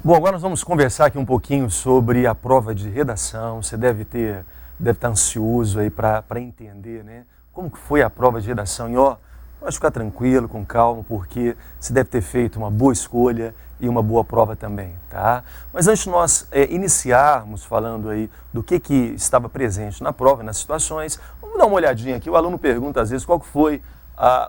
Bom, agora nós vamos conversar aqui um pouquinho sobre a prova de redação. Você deve estar ansioso aí para entender, né? Como que foi a prova de redação? E pode ficar tranquilo, com calma, porque você deve ter feito uma boa escolha e uma boa prova também, tá? Mas antes de nós iniciarmos falando aí do que estava presente na prova, nas situações, vamos dar uma olhadinha aqui. O aluno pergunta às vezes qual que foi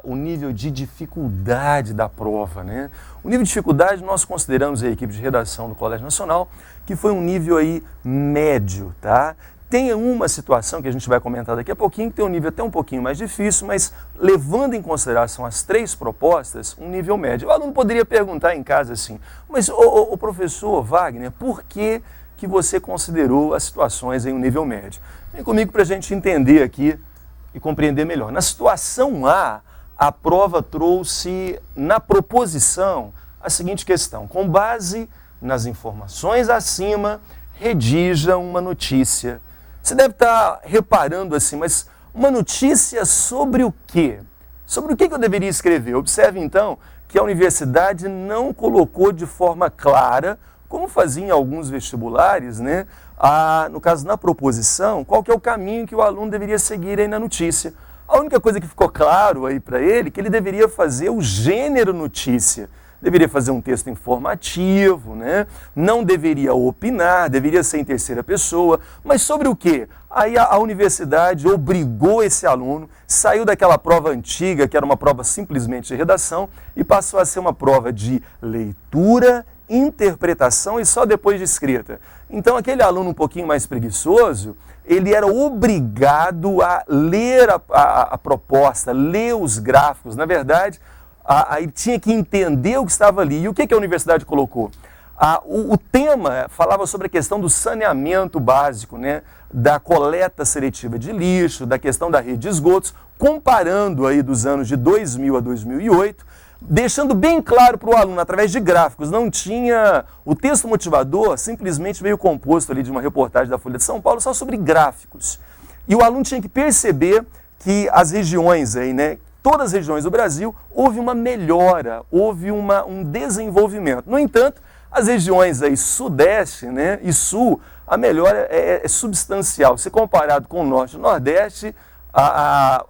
o nível de dificuldade da prova, né? O nível de dificuldade nós consideramos a equipe de redação do Colégio Nacional que foi um nível aí médio, tá? Tem uma situação que a gente vai comentar daqui a pouquinho que tem um nível até um pouquinho mais difícil, mas levando em consideração as três propostas, um nível médio. O aluno poderia perguntar em casa assim, mas o professor Wagner, por que você considerou as situações em um nível médio? Vem comigo para a gente entender aqui e compreender melhor. Na situação A prova trouxe na proposição a seguinte questão: com base nas informações acima, redija uma notícia. Você deve estar reparando assim, mas uma notícia sobre o quê? Sobre o que eu deveria escrever? Observe então que a universidade não colocou de forma clara, como fazia em alguns vestibulares, né? No caso, na proposição, qual que é o caminho que o aluno deveria seguir aí na notícia. A única coisa que ficou claro aí para ele é que ele deveria fazer o gênero notícia. Deveria fazer um texto informativo, né? Não deveria opinar, deveria ser em terceira pessoa. Mas sobre o quê? Aí a universidade obrigou esse aluno, saiu daquela prova antiga, que era uma prova simplesmente de redação, e passou a ser uma prova de leitura, interpretação e só depois de escrita. Então aquele aluno um pouquinho mais preguiçoso, ele era obrigado a ler a proposta, ler os gráficos. Na verdade, ele tinha que entender o que estava ali. E o que a universidade colocou? O tema falava sobre a questão do saneamento básico, né? Da coleta seletiva de lixo, da questão da rede de esgotos, comparando aí dos anos de 2000 a 2008, deixando bem claro para o aluno, através de gráficos. Não tinha... O texto motivador simplesmente veio composto ali de uma reportagem da Folha de São Paulo só sobre gráficos. E o aluno tinha que perceber que as regiões aí, né? Todas as regiões do Brasil, houve uma melhora, houve um desenvolvimento. No entanto, as regiões aí sudeste, né, e sul, a melhora é substancial. Se comparado com o norte e o nordeste,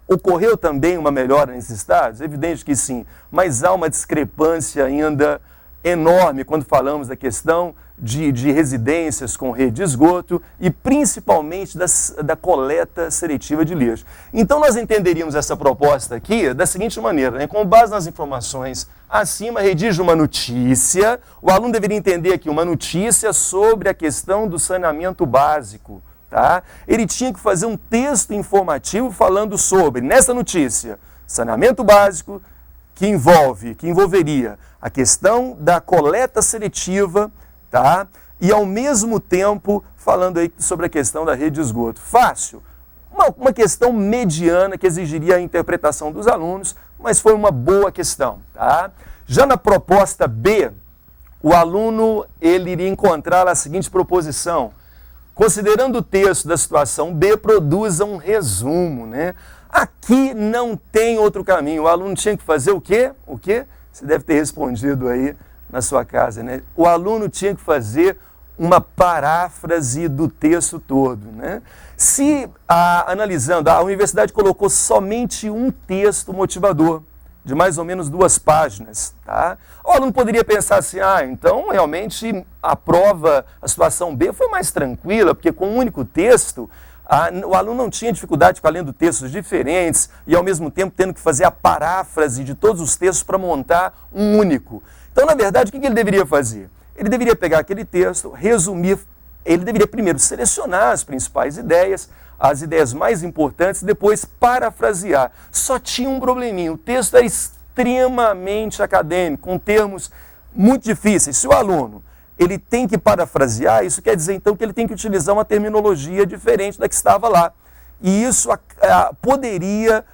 ocorreu também uma melhora nesses estados? Evidente que sim, mas há uma discrepância ainda enorme quando falamos da questão de residências com rede de esgoto e principalmente da coleta seletiva de lixo. Então nós entenderíamos essa proposta aqui da seguinte maneira, né? Com base nas informações acima, redija uma notícia. O aluno deveria entender aqui uma notícia sobre a questão do saneamento básico. Tá? Ele tinha que fazer um texto informativo falando sobre, nessa notícia, saneamento básico, que envolveria a questão da coleta seletiva, tá? E ao mesmo tempo falando aí sobre a questão da rede de esgoto. Fácil, uma questão mediana que exigiria a interpretação dos alunos, mas foi uma boa questão. Tá? Já na proposta B, o aluno ele iria encontrar a seguinte proposição: considerando o texto da situação B, produza um resumo, né? Aqui não tem outro caminho. O aluno tinha que fazer o quê? O quê? Você deve ter respondido aí na sua casa, né? O aluno tinha que fazer uma paráfrase do texto todo, né? Se, analisando, a universidade colocou somente um texto motivador, de mais ou menos 2 páginas, tá? O aluno poderia pensar assim, então realmente a prova, a situação B foi mais tranquila, porque com um único texto, o aluno não tinha dificuldade de ficar lendo textos diferentes e ao mesmo tempo tendo que fazer a paráfrase de todos os textos para montar um único. Então, na verdade, o que ele deveria fazer? Ele deveria pegar aquele texto, resumir, ele deveria primeiro selecionar as principais ideias, as ideias mais importantes, depois parafrasear. Só tinha um probleminha, o texto é extremamente acadêmico, com termos muito difíceis. Se o aluno ele tem que parafrasear, isso quer dizer então que ele tem que utilizar uma terminologia diferente da que estava lá. E isso poderia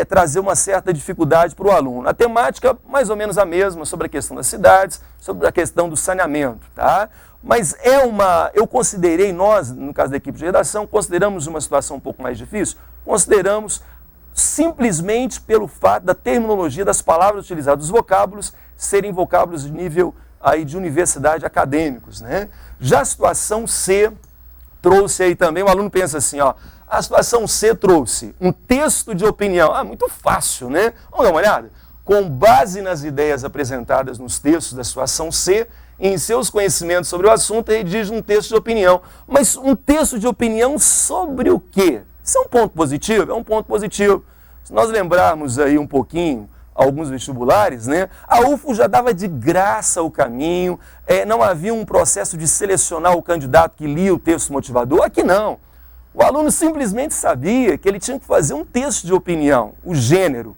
trazer uma certa dificuldade para o aluno. A temática mais ou menos a mesma, sobre a questão das cidades, sobre a questão do saneamento, tá? Mas eu considerei, nós, no caso da equipe de redação, consideramos uma situação um pouco mais difícil? Consideramos simplesmente pelo fato da terminologia das palavras utilizadas, dos vocábulos, serem vocábulos de nível aí de universidade acadêmicos, né? Já a situação C trouxe aí também, o aluno pensa assim, ó, a situação C trouxe um texto de opinião, muito fácil, né? Vamos dar uma olhada? Com base nas ideias apresentadas nos textos da situação C, em seus conhecimentos sobre o assunto, redige um texto de opinião. Mas um texto de opinião sobre o quê? Isso é um ponto positivo? É um ponto positivo. Se nós lembrarmos aí um pouquinho alguns vestibulares, né, a UFO já dava de graça o caminho, não havia um processo de selecionar o candidato que lia o texto motivador. Aqui não. O aluno simplesmente sabia que ele tinha que fazer um texto de opinião, o gênero,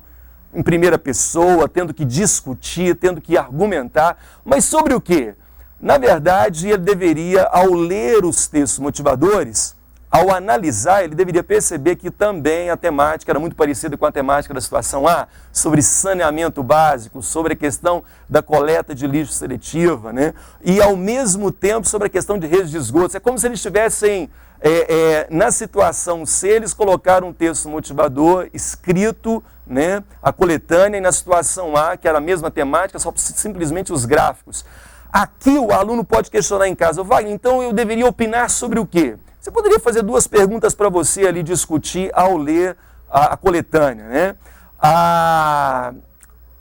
em primeira pessoa, tendo que discutir, tendo que argumentar, mas sobre o quê? Na verdade, ele deveria, ao ler os textos motivadores, ao analisar, ele deveria perceber que também a temática era muito parecida com a temática da situação A, sobre saneamento básico, sobre a questão da coleta de lixo seletiva, né? E ao mesmo tempo sobre a questão de redes de esgotos. É como se eles estivessem, na situação C, eles colocaram um texto motivador escrito, né, a coletânea, e na situação A, que era a mesma temática, só simplesmente os gráficos. Aqui o aluno pode questionar em casa, Wagner, então eu deveria opinar sobre o quê? Você poderia fazer duas perguntas para você ali discutir ao ler a coletânea, né?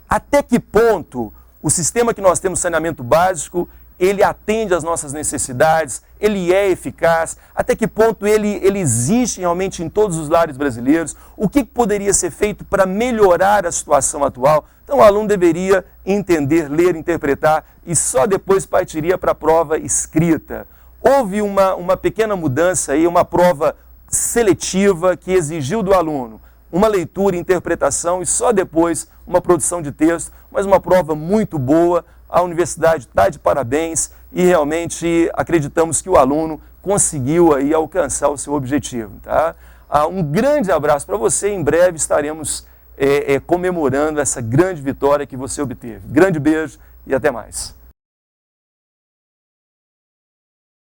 Até que ponto o sistema que nós temos, saneamento básico, ele atende às nossas necessidades, ele é eficaz, até que ponto ele existe realmente em todos os lares brasileiros, o que poderia ser feito para melhorar a situação atual. Então o aluno deveria entender, ler, interpretar e só depois partiria para a prova escrita. Houve uma pequena mudança aí, uma prova seletiva que exigiu do aluno uma leitura, interpretação e só depois uma produção de texto, mas uma prova muito boa. A universidade está de parabéns e realmente acreditamos que o aluno conseguiu aí alcançar o seu objetivo. Tá? Um grande abraço para você, em breve estaremos comemorando essa grande vitória que você obteve. Grande beijo e até mais.